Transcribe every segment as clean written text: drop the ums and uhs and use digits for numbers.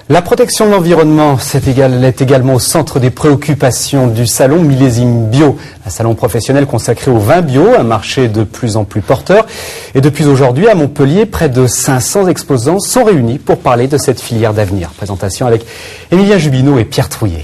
La protection de l'environnement est également au centre des préoccupations du salon Millésime Bio, un salon professionnel consacré au vin bio, un marché de plus en plus porteur. Et depuis aujourd'hui, à Montpellier, près de 500 exposants sont réunis pour parler de cette filière d'avenir. Présentation avec Émilien Jubineau et Pierre Trouillet.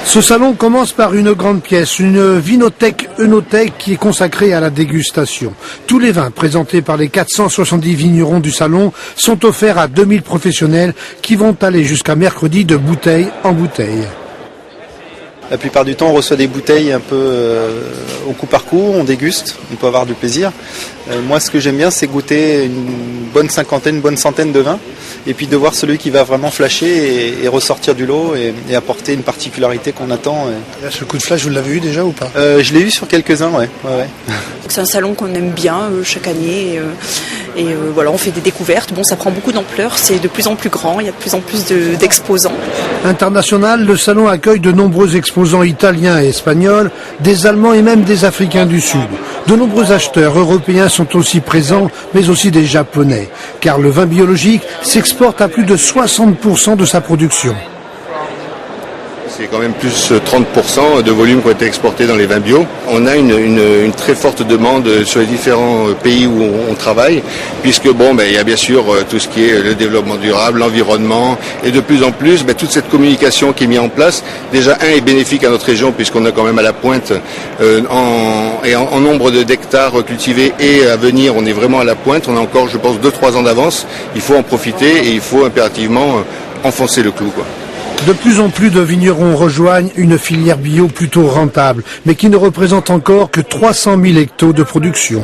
Ce salon commence par une grande pièce, une vinothèque œnothèque qui est consacrée à la dégustation. Tous les vins présentés par les 470 vignerons du salon sont offerts à 2000 professionnels qui vont aller jusqu'à mercredi de bouteille en bouteille. La plupart du temps, on reçoit des bouteilles un peu au coup par coup, on déguste, on peut avoir du plaisir. Moi, ce que j'aime bien, c'est goûter une bonne cinquantaine, une bonne centaine de vins, et puis de voir celui qui va vraiment flasher et ressortir du lot et apporter une particularité qu'on attend. Là, ce coup de flash, vous l'avez eu déjà ou pas? Je l'ai eu sur quelques-uns, ouais. C'est un salon qu'on aime bien chaque année, et voilà, on fait des découvertes. Bon, ça prend beaucoup d'ampleur, c'est de plus en plus grand, il y a de plus en plus d'exposants. International, le salon accueille de nombreux exposants italiens et espagnols, des Allemands et même des Africains du Sud. De nombreux acheteurs européens sont aussi présents, mais aussi des Japonais, car le vin biologique s'exporte à plus de 60% de sa production. C'est quand même plus 30% de volume qui ont été exportés dans les vins bio. On a une très forte demande sur les différents pays où on travaille, puisque il y a bien sûr tout ce qui est le développement durable, l'environnement, et de plus en plus, toute cette communication qui est mise en place, déjà est bénéfique à notre région, puisqu'on est quand même à la pointe en nombre d'hectares cultivés, et à venir, on est vraiment à la pointe. On a encore, je pense, 2-3 ans d'avance. Il faut en profiter et il faut impérativement enfoncer le clou, quoi. De plus en plus de vignerons rejoignent une filière bio plutôt rentable, mais qui ne représente encore que 300 000 hectos de production.